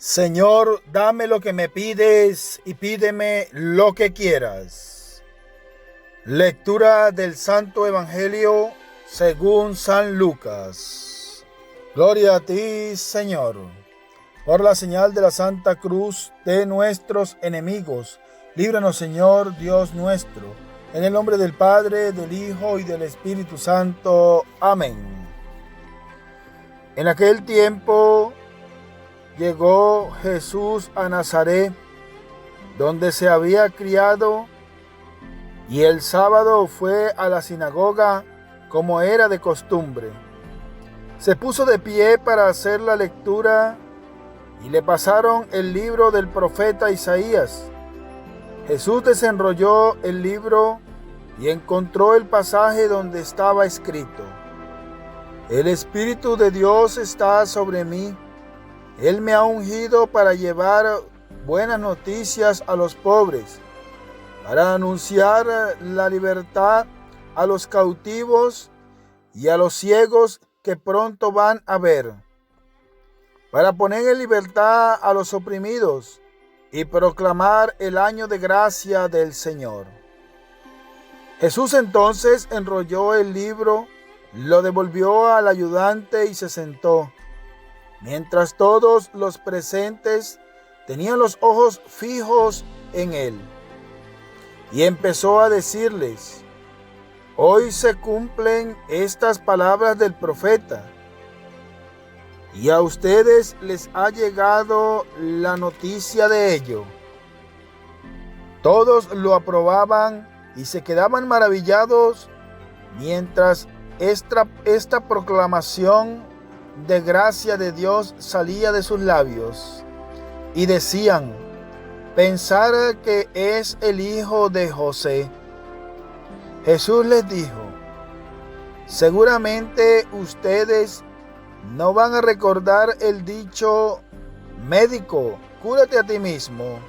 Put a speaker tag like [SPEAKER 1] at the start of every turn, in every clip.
[SPEAKER 1] Señor, dame lo que me pides y pídeme lo que quieras. Lectura del Santo Evangelio según San Lucas. Gloria a ti, Señor. Por la señal de la Santa Cruz de nuestros enemigos, líbranos, Señor, Dios nuestro, en el nombre del Padre, del Hijo y del Espíritu Santo. Amén. En aquel tiempo llegó Jesús a Nazaret, donde se había criado, y el sábado fue a la sinagoga como era de costumbre. Se puso de pie para hacer la lectura y le pasaron el libro del profeta Isaías. Jesús desenrolló el libro y encontró el pasaje donde estaba escrito: El Espíritu de Dios está sobre mí. Él me ha ungido para llevar buenas noticias a los pobres, para anunciar la libertad a los cautivos y a los ciegos que pronto van a ver, para poner en libertad a los oprimidos y proclamar el año de gracia del Señor. Jesús entonces enrolló el libro, lo devolvió al ayudante y se sentó, mientras todos los presentes tenían los ojos fijos en él. Y empezó a decirles: Hoy se cumplen estas palabras del profeta, y a ustedes les ha llegado la noticia de ello. Todos lo aprobaban y se quedaban maravillados mientras esta proclamación de gracia de Dios salía de sus labios, y decían: pensar que es el hijo de José. Jesús les dijo: seguramente ustedes no van a recordar el dicho: médico, cúrate a ti mismo.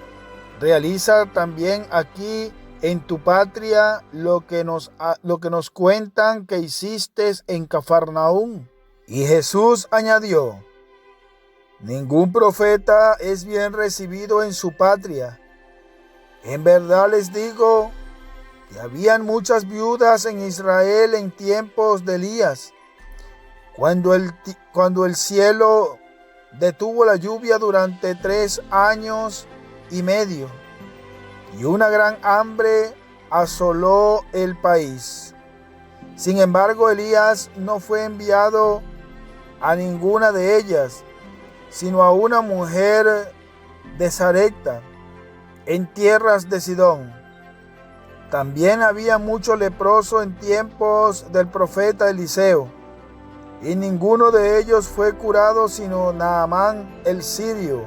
[SPEAKER 1] Realiza también aquí en tu patria lo que nos cuentan que hiciste en Cafarnaúm. Y Jesús añadió: ningún profeta es bien recibido en su patria. En verdad les digo que habían muchas viudas en Israel en tiempos de Elías, cuando el cielo detuvo la lluvia durante 3 años y medio, y una gran hambre asoló el país. Sin embargo, Elías no fue enviado a ninguna de ellas, sino a una mujer de Sarepta, en tierras de Sidón. También había mucho leproso en tiempos del profeta Eliseo, y ninguno de ellos fue curado sino Naamán el sirio.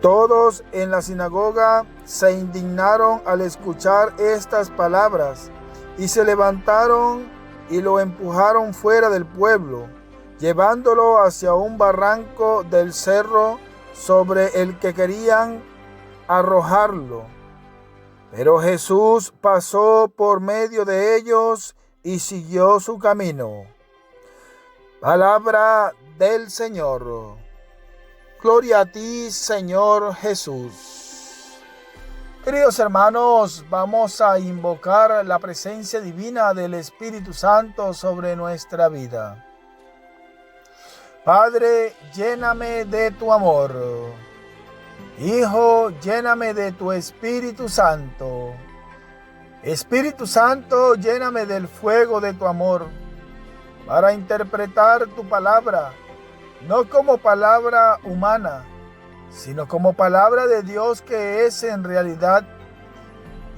[SPEAKER 1] Todos en la sinagoga se indignaron al escuchar estas palabras, y se levantaron y lo empujaron fuera del pueblo, llevándolo hacia un barranco del cerro sobre el que querían arrojarlo. Pero Jesús pasó por medio de ellos y siguió su camino. Palabra del Señor. Gloria a ti, Señor Jesús. Queridos hermanos, vamos a invocar la presencia divina del Espíritu Santo sobre nuestra vida. Padre, lléname de tu amor. Hijo, lléname de tu Espíritu Santo. Espíritu Santo, lléname del fuego de tu amor, para interpretar tu palabra, no como palabra humana, sino como palabra de Dios que es en realidad,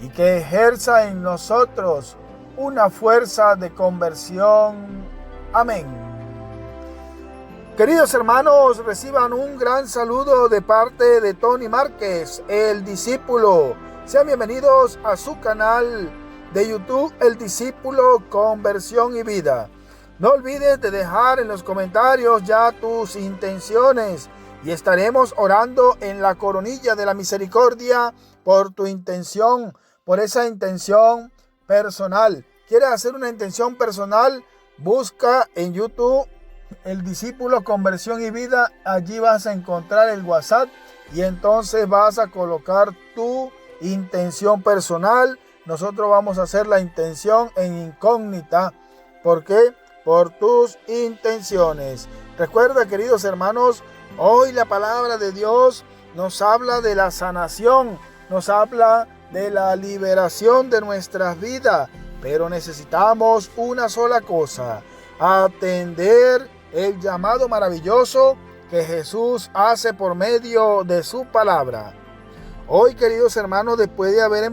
[SPEAKER 1] y que ejerza en nosotros una fuerza de conversión. Amén. Queridos hermanos, reciban un gran saludo de parte de Tony Márquez, el discípulo. Sean bienvenidos a su canal de YouTube, El Discípulo Conversión y Vida. No olvides de dejar en los comentarios ya tus intenciones, y estaremos orando en la coronilla de la misericordia por tu intención, por esa intención personal. ¿Quieres hacer una intención personal? Busca en YouTube el discípulo Conversión y Vida, allí vas a encontrar el WhatsApp y entonces vas a colocar tu intención personal. Nosotros vamos a hacer la intención en incógnita. ¿Por qué? Por tus intenciones. Recuerda, queridos hermanos, hoy la palabra de Dios nos habla de la sanación, nos habla de la liberación de nuestras vidas, pero necesitamos una sola cosa: atender el llamado maravilloso que Jesús hace por medio de su palabra. Hoy, queridos hermanos, después de haber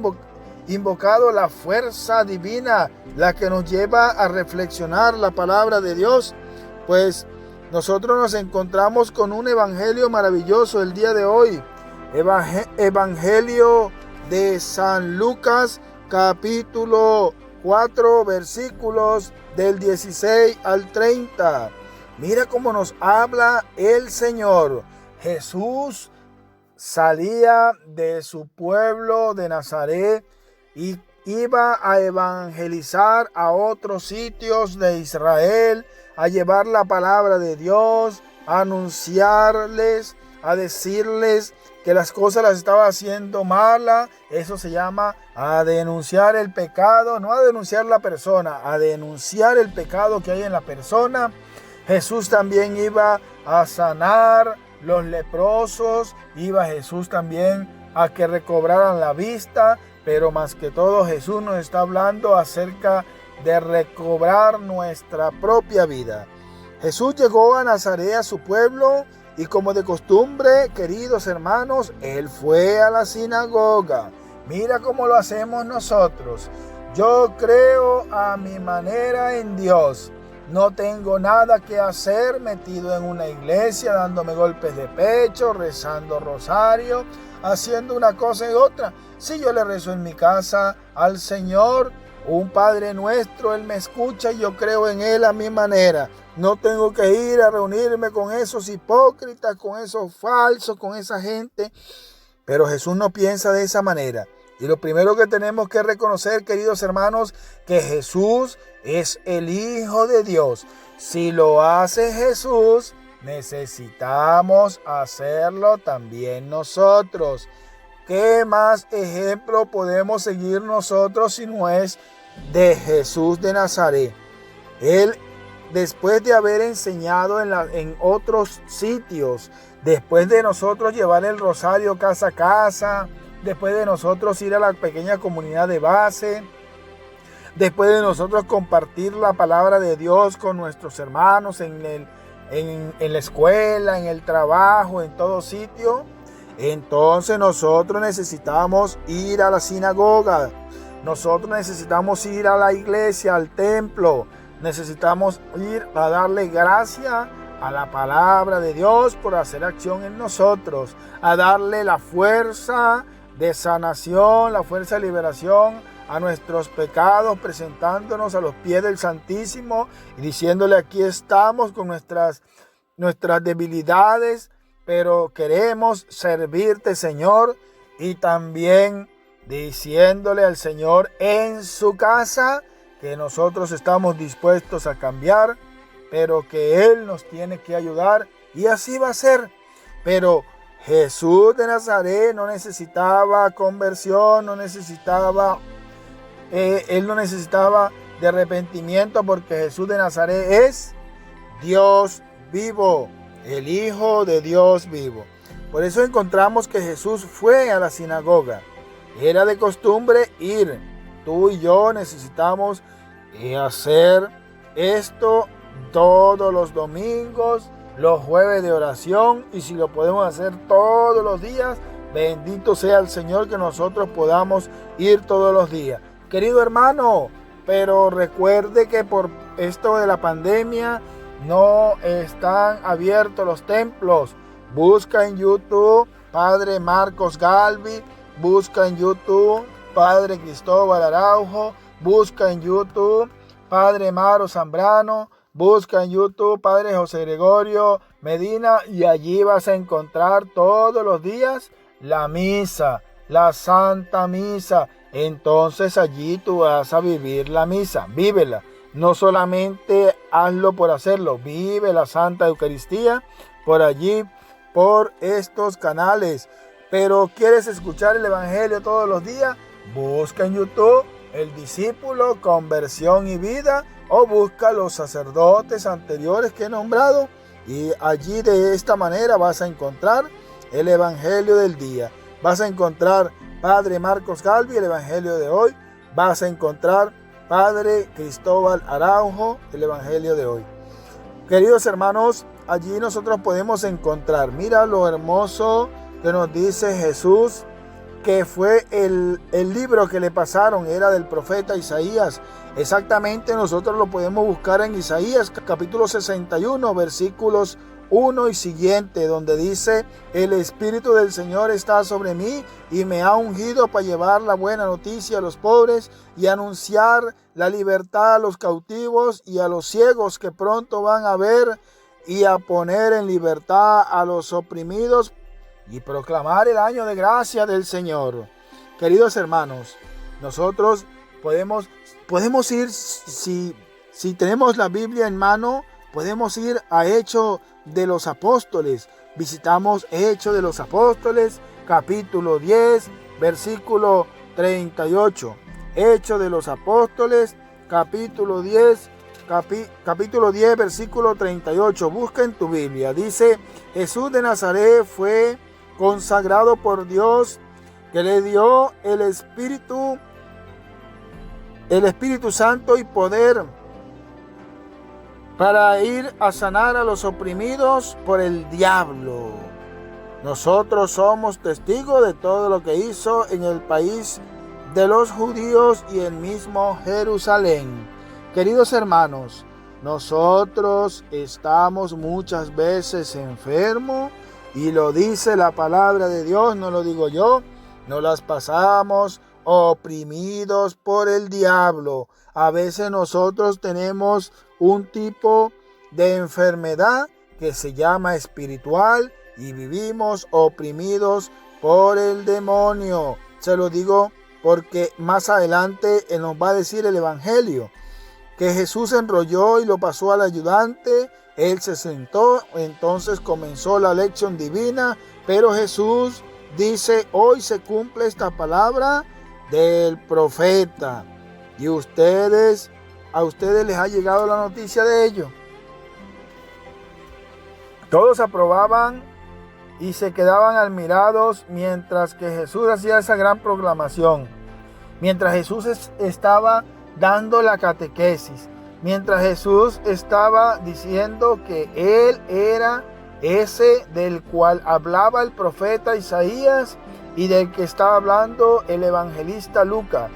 [SPEAKER 1] invocado la fuerza divina, la que nos lleva a reflexionar la palabra de Dios, pues nosotros nos encontramos con un evangelio maravilloso el día de hoy. Evangelio de San Lucas, capítulo 4, versículos del 16 al 30. Mira cómo nos habla el Señor. Jesús salía de su pueblo de Nazaret y iba a evangelizar a otros sitios de Israel, a llevar la palabra de Dios, a anunciarles, a decirles que las cosas las estaba haciendo malas. Eso se llama a denunciar el pecado, no a denunciar la persona, a denunciar el pecado que hay en la persona. Jesús también iba a sanar los leprosos, iba Jesús también a que recobraran la vista, pero más que todo Jesús nos está hablando acerca de recobrar nuestra propia vida. Jesús llegó a Nazaret, a su pueblo, y como de costumbre, queridos hermanos, Él fue a la sinagoga. Mira cómo lo hacemos nosotros. Yo creo a mi manera en Dios. No tengo nada que hacer metido en una iglesia, dándome golpes de pecho, rezando rosario, haciendo una cosa y otra. Si yo le rezo en mi casa al Señor, un Padre Nuestro, Él me escucha y yo creo en Él a mi manera. No tengo que ir a reunirme con esos hipócritas, con esos falsos, con esa gente. Pero Jesús no piensa de esa manera. Y lo primero que tenemos que reconocer, queridos hermanos, que Jesús es el Hijo de Dios. Si lo hace Jesús, necesitamos hacerlo también nosotros. ¿Qué más ejemplo podemos seguir nosotros si no es de Jesús de Nazaret? Él, después de haber enseñado en otros sitios, después de nosotros llevar el rosario casa a casa, después de nosotros ir a la pequeña comunidad de base, después de nosotros compartir la palabra de Dios con nuestros hermanos en la escuela, en el trabajo, en todo sitio, entonces nosotros necesitamos ir a la sinagoga, nosotros necesitamos ir a la iglesia, al templo, necesitamos ir a darle gracias a la palabra de Dios por hacer acción en nosotros, a darle la fuerza de sanación, la fuerza de liberación a nuestros pecados, presentándonos a los pies del Santísimo y diciéndole: aquí estamos con nuestras debilidades, pero queremos servirte, Señor. Y también diciéndole al Señor en su casa que nosotros estamos dispuestos a cambiar, pero que Él nos tiene que ayudar, y así va a ser. Pero Jesús de Nazaret no necesitaba conversión, Él no necesitaba de arrepentimiento, porque Jesús de Nazaret es Dios vivo, el Hijo de Dios vivo. Por eso encontramos que Jesús fue a la sinagoga. Era de costumbre ir. Tú y yo necesitamos hacer esto todos los domingos, los jueves de oración, y si lo podemos hacer todos los días, bendito sea el Señor que nosotros podamos ir todos los días. Querido hermano, pero recuerde que por esto de la pandemia no están abiertos los templos. Busca en YouTube Padre Marcos Galvi, busca en YouTube Padre Cristóbal Araujo, busca en YouTube Padre Maro Zambrano, busca en YouTube Padre José Gregorio Medina, y allí vas a encontrar todos los días la misa, la Santa Misa. Entonces allí tú vas a vivir la misa, vívela. No solamente hazlo por hacerlo, vive la Santa Eucaristía por allí, por estos canales. Pero ¿quieres escuchar el Evangelio todos los días? Busca en YouTube El Discípulo, Conversión y Vida, o busca los sacerdotes anteriores que he nombrado, y allí de esta manera vas a encontrar el Evangelio del día. Vas a encontrar Padre Marcos Galvi, el Evangelio de hoy. Vas a encontrar Padre Cristóbal Araujo, el Evangelio de hoy. Queridos hermanos, allí nosotros podemos encontrar, mira lo hermoso que nos dice Jesús, que fue el libro que le pasaron, era del profeta Isaías. Exactamente, nosotros lo podemos buscar en Isaías capítulo 61, versículos 1 y siguiente, donde dice: el Espíritu del Señor está sobre mí y me ha ungido para llevar la buena noticia a los pobres y anunciar la libertad a los cautivos y a los ciegos que pronto van a ver, y a poner en libertad a los oprimidos, y proclamar el año de gracia del Señor. Queridos hermanos, nosotros podemos ir, si tenemos la Biblia en mano, podemos ir a Hechos de los Apóstoles. Visitamos Hechos de los Apóstoles, capítulo 10, versículo 38. Hechos de los Apóstoles, capítulo 10, versículo 38. Busca en tu Biblia. Dice: Jesús de Nazaret fue consagrado por Dios, que le dio el Espíritu Santo y poder para ir a sanar a los oprimidos por el diablo. Nosotros somos testigos de todo lo que hizo en el país de los judíos y en mismo Jerusalén. Queridos hermanos, nosotros estamos muchas veces enfermos, y lo dice la palabra de Dios, no lo digo yo. Nos las pasamos oprimidos por el diablo. A veces nosotros tenemos un tipo de enfermedad que se llama espiritual y vivimos oprimidos por el demonio. Se lo digo porque más adelante Él nos va a decir el Evangelio, que Jesús enrolló y lo pasó al ayudante. Él se sentó, entonces comenzó la lección divina, pero Jesús dice: hoy se cumple esta palabra del profeta. Y a ustedes les ha llegado la noticia de ello. Todos aprobaban y se quedaban admirados mientras que Jesús hacía esa gran proclamación. Mientras Jesús estaba dando la catequesis. Mientras Jesús estaba diciendo que Él era ese del cual hablaba el profeta Isaías y del que estaba hablando el evangelista Lucas.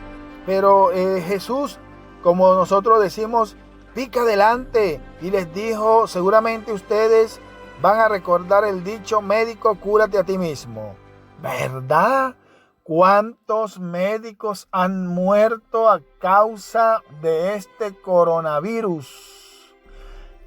[SPEAKER 1] Pero Jesús, como nosotros decimos, pica adelante y les dijo: seguramente ustedes van a recordar el dicho: médico, cúrate a ti mismo. ¿Verdad? ¿Cuántos médicos han muerto a causa de este coronavirus?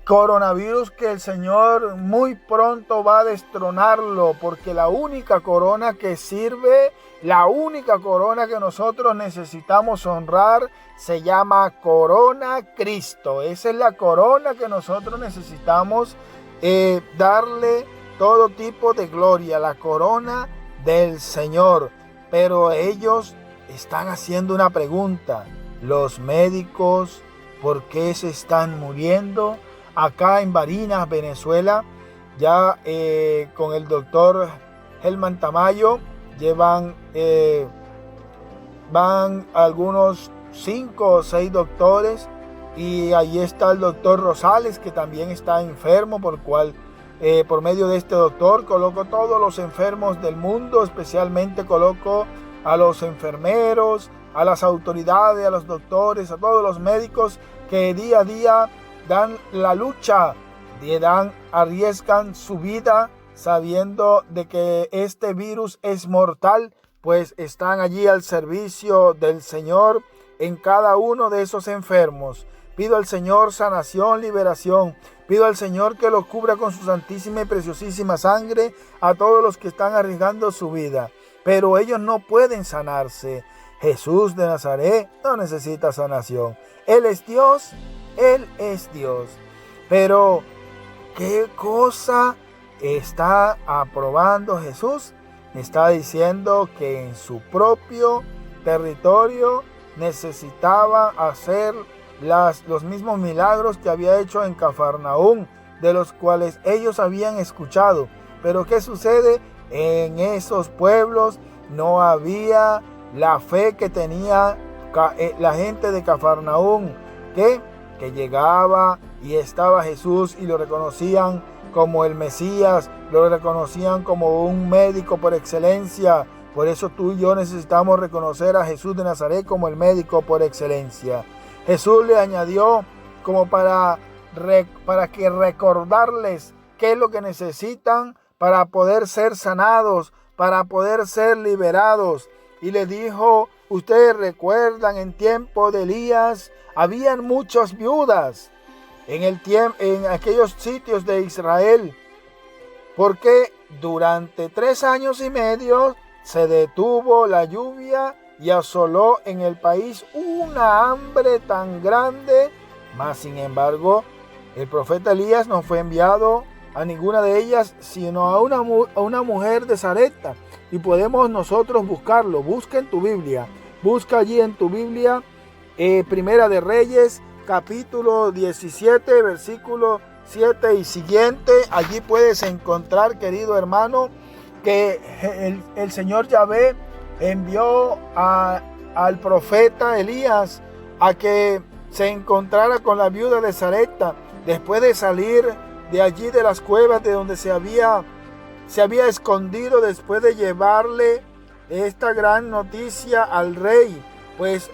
[SPEAKER 1] Coronavirus que el Señor muy pronto va a destronarlo, porque la única corona que sirve, la única corona que nosotros necesitamos honrar, se llama Corona Cristo. Esa es la corona que nosotros necesitamos darle todo tipo de gloria, la corona del Señor. Pero ellos están haciendo una pregunta: los médicos, ¿por qué se están muriendo? Acá en Barinas, Venezuela, ya con el doctor Helman Tamayo, van algunos 5 o 6 doctores, y ahí está el doctor Rosales, que también está enfermo, por medio de este doctor coloco todos los enfermos del mundo, especialmente coloco a los enfermeros, a las autoridades, a los doctores, a todos los médicos que día a día dan la lucha, arriesgan su vida sabiendo de que este virus es mortal, pues están allí al servicio del Señor en cada uno de esos enfermos. Pido al Señor sanación, liberación. Pido al Señor que los cubra con su santísima y preciosísima sangre a todos los que están arriesgando su vida. Pero ellos no pueden sanarse. Jesús de Nazaret no necesita sanación. Él es Dios, Él es Dios. Pero, ¿qué cosa está aprobando Jesús? Está diciendo que en su propio territorio necesitaba hacer los mismos milagros que había hecho en Cafarnaúm, de los cuales ellos habían escuchado. Pero ¿qué sucede? En esos pueblos no había la fe que tenía la gente de Cafarnaúm, que llegaba y estaba Jesús y lo reconocían como el Mesías, lo reconocían como un médico por excelencia. Por eso tú y yo necesitamos reconocer a Jesús de Nazaret como el médico por excelencia. Jesús le añadió como para que recordarles qué es lo que necesitan para poder ser sanados, para poder ser liberados. Y le dijo, ustedes recuerdan, en tiempo de Elías habían muchas viudas en aquellos sitios de Israel, porque durante 3 años y medio se detuvo la lluvia y asoló en el país una hambre tan grande. Mas sin embargo, el profeta Elías no fue enviado a ninguna de ellas, sino a una mujer de Sarepta. Y podemos nosotros buscarlo. Busca en tu Biblia. Busca allí en tu Biblia, Primera de Reyes, capítulo 17, versículo 7 y siguiente. Allí puedes encontrar, querido hermano, que el Señor Yahvé envió al profeta Elías a que se encontrara con la viuda de Sarepta, después de salir de allí de las cuevas de donde se había escondido, después de llevarle esta gran noticia al rey. Pues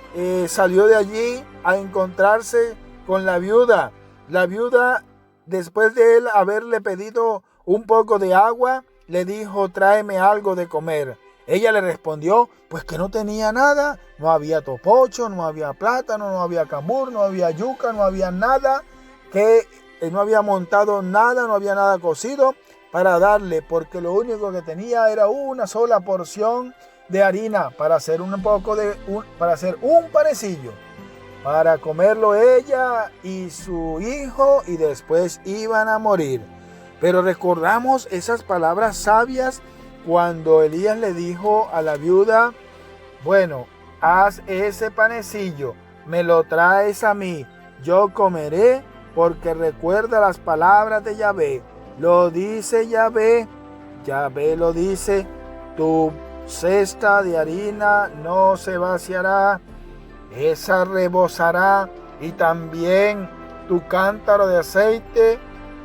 [SPEAKER 1] salió de allí a encontrarse con la viuda. La viuda, después de él haberle pedido un poco de agua, le dijo, tráeme algo de comer. Ella le respondió, pues que no tenía nada, no había topocho, no había plátano, no había camur, no había yuca, no había nada, que no había montado nada, no había nada cocido para darle, porque lo único que tenía era una sola porción de harina para hacer para hacer un panecillo, para comerlo ella y su hijo, y después iban a morir. Pero recordamos esas palabras sabias cuando Elías le dijo a la viuda, bueno, haz ese panecillo, me lo traes a mí, yo comeré, porque recuerda las palabras de Yahvé. Lo dice Yahvé, Yahvé lo dice, tu cesta de harina no se vaciará, esa rebosará, y también tu cántaro de aceite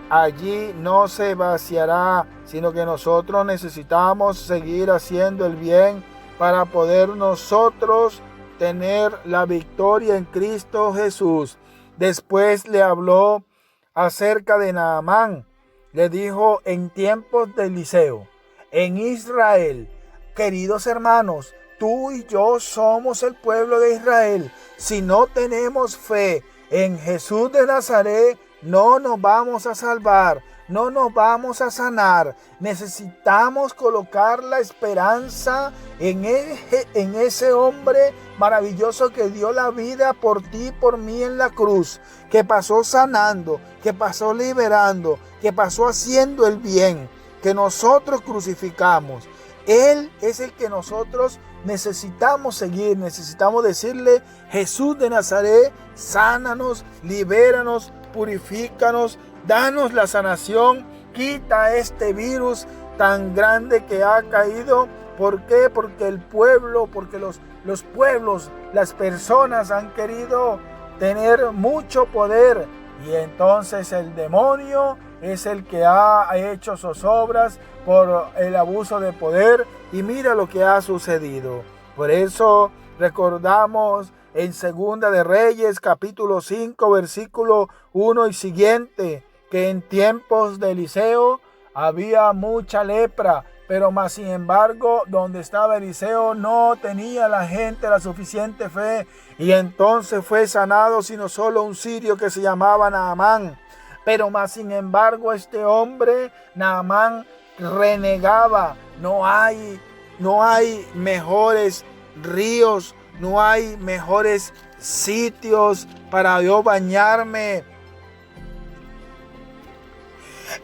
[SPEAKER 1] allí no se vaciará, sino que nosotros necesitamos seguir haciendo el bien para poder nosotros tener la victoria en Cristo Jesús. Después le habló acerca de Naamán. Le dijo, en tiempos de Eliseo, en Israel, queridos hermanos, tú y yo somos el pueblo de Israel. Si no tenemos fe en Jesús de Nazaret, no nos vamos a salvar, no nos vamos a sanar. Necesitamos colocar la esperanza en ese hombre maravilloso que dio la vida por ti y por mí en la cruz, que pasó sanando, que pasó liberando, que pasó haciendo el bien, que nosotros crucificamos. Él es el que nosotros necesitamos seguir, necesitamos decirle, Jesús de Nazaret, sánanos, libéranos, purifícanos, danos la sanación, quita este virus tan grande que ha caído. ¿Por qué? Porque el pueblo, porque los pueblos, las personas han querido tener mucho poder, y entonces el demonio es el que ha hecho zozobras por el abuso de poder, y mira lo que ha sucedido. Por eso recordamos en Segunda de Reyes, capítulo 5, versículo 1 y siguiente, que en tiempos de Eliseo había mucha lepra, pero más sin embargo, donde estaba Eliseo no tenía la gente la suficiente fe, y entonces fue sanado sino solo un sirio que se llamaba Naamán. Pero más sin embargo, este hombre, Naamán, renegaba. No hay mejores ríos no hay mejores sitios para yo bañarme.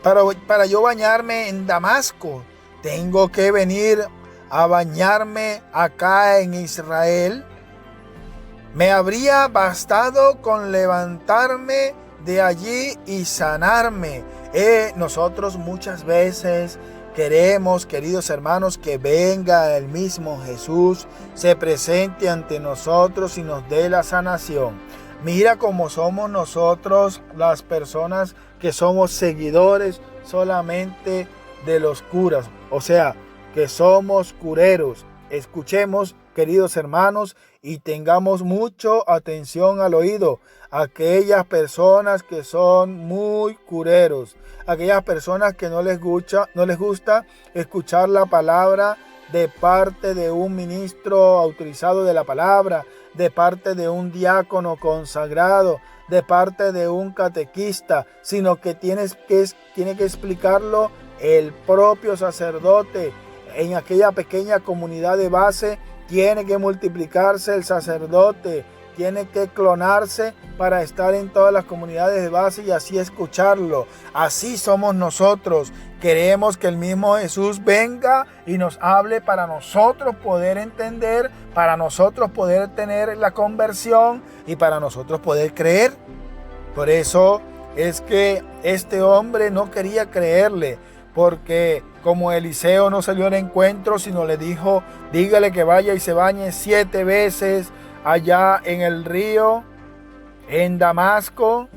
[SPEAKER 1] Para yo bañarme en Damasco, tengo que venir a bañarme acá en Israel. Me habría bastado con levantarme de allí y sanarme. Nosotros muchas veces queremos, queridos hermanos, que venga el mismo Jesús, se presente ante nosotros y nos dé la sanación. Mira cómo somos nosotros las personas que somos seguidores solamente de los curas, o sea, que somos cureros. Escuchemos, queridos hermanos, y tengamos mucho atención al oído. Aquellas personas que son muy cureros, aquellas personas que no les gusta escuchar la palabra de parte de un ministro autorizado de la palabra, de parte de un diácono consagrado, de parte de un catequista, sino que tiene que explicarlo el propio sacerdote. En aquella pequeña comunidad de base tiene que multiplicarse el sacerdote, tiene que clonarse para estar en todas las comunidades de base y así escucharlo. Así somos nosotros. Queremos que el mismo Jesús venga y nos hable para nosotros poder entender, para nosotros poder tener la conversión y para nosotros poder creer. Por eso es que este hombre no quería creerle, porque como Eliseo no salió al encuentro, sino le dijo, dígale que vaya y se bañe 7 veces allá en el río, en Damasco,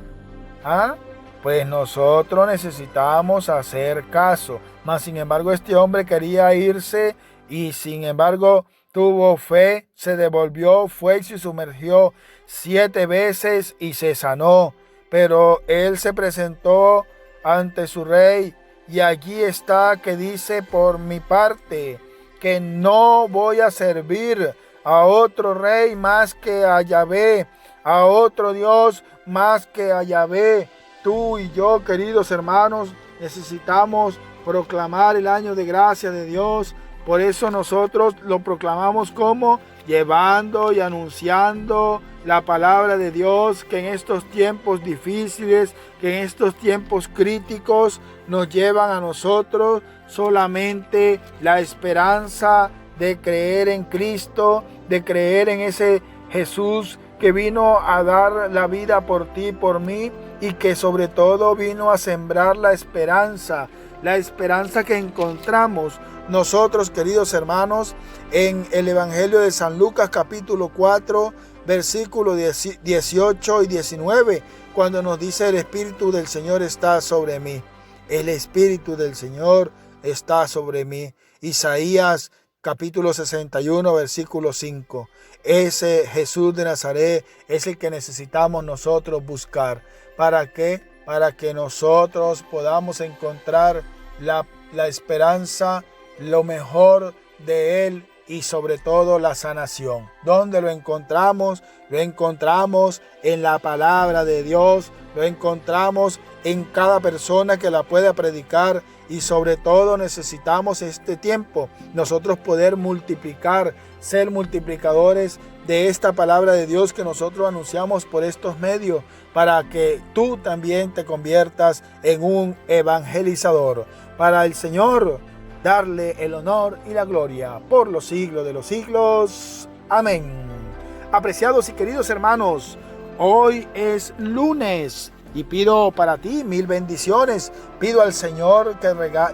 [SPEAKER 1] pues nosotros necesitamos hacer caso. Mas sin embargo este hombre quería irse y sin embargo tuvo fe, se devolvió, fue y se sumergió 7 veces y se sanó. Pero él se presentó ante su rey y allí está que dice, por mi parte, que no voy a servir a otro rey más que a Yahvé, a otro Dios más que a Yahvé. Tú y yo, queridos hermanos, necesitamos proclamar el año de gracia de Dios. Por eso nosotros lo proclamamos como llevando y anunciando la palabra de Dios, que en estos tiempos difíciles, que en estos tiempos críticos nos llevan a nosotros solamente la esperanza de creer en Cristo, de creer en ese Jesús que vino a dar la vida por ti y por mí, y que sobre todo vino a sembrar la esperanza que encontramos nosotros, queridos hermanos, en el Evangelio de San Lucas capítulo 4, versículos 18 y 19, cuando nos dice: el Espíritu del Señor está sobre mí. El Espíritu del Señor está sobre mí. Isaías capítulo 61, versículo 5. Ese Jesús de Nazaret es el que necesitamos nosotros buscar. ¿Para qué? Para que nosotros podamos encontrar la esperanza, lo mejor de Él y sobre todo la sanación. ¿Dónde lo encontramos? Lo encontramos en la palabra de Dios, lo encontramos en cada persona que la pueda predicar, y sobre todo necesitamos este tiempo nosotros poder multiplicar, ser multiplicadores de esta palabra de Dios que nosotros anunciamos por estos medios, para que tú también te conviertas en un evangelizador. Para el Señor darle el honor y la gloria por los siglos de los siglos. Amén. Apreciados y queridos hermanos, hoy es lunes y pido para ti 1000 bendiciones. Pido al Señor que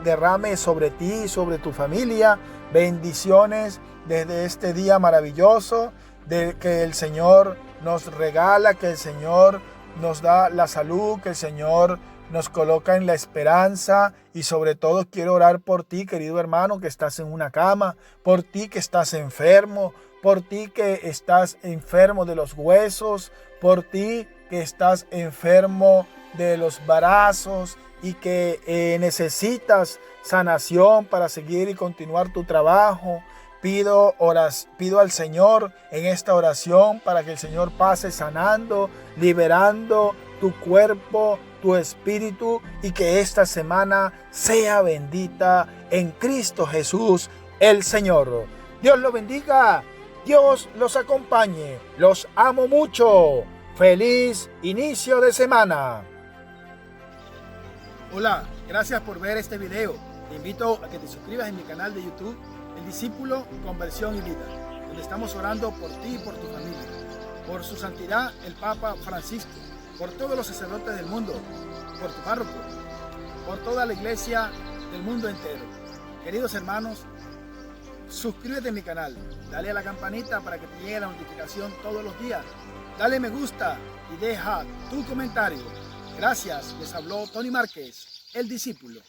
[SPEAKER 1] derrame sobre ti y sobre tu familia bendiciones desde este día maravilloso de que el Señor nos regala, que el Señor nos da la salud, que el Señor nos coloca en la esperanza. Y sobre todo quiero orar por ti, querido hermano, que estás en una cama, por ti que estás enfermo, por ti que estás enfermo de los huesos, por ti que estás enfermo de los brazos y que necesitas sanación para seguir y continuar tu trabajo. Pido al Señor en esta oración para que el Señor pase sanando, liberando tu cuerpo, tu espíritu, y que esta semana sea bendita en Cristo Jesús el Señor. Dios lo bendiga Dios los acompañe. Los amo mucho. ¡Feliz inicio de semana! Hola, gracias por ver este video. Te invito a que te suscribas en mi canal de YouTube, El Discípulo Conversión y Vida, donde estamos orando por ti y por tu familia, por su santidad el Papa Francisco, por todos los sacerdotes del mundo, por tu párroco, por toda la iglesia del mundo entero. Queridos hermanos, suscríbete a mi canal, dale a la campanita para que te llegue la notificación todos los días. Dale me gusta y deja tu comentario. Gracias, les habló Tony Márquez, el discípulo.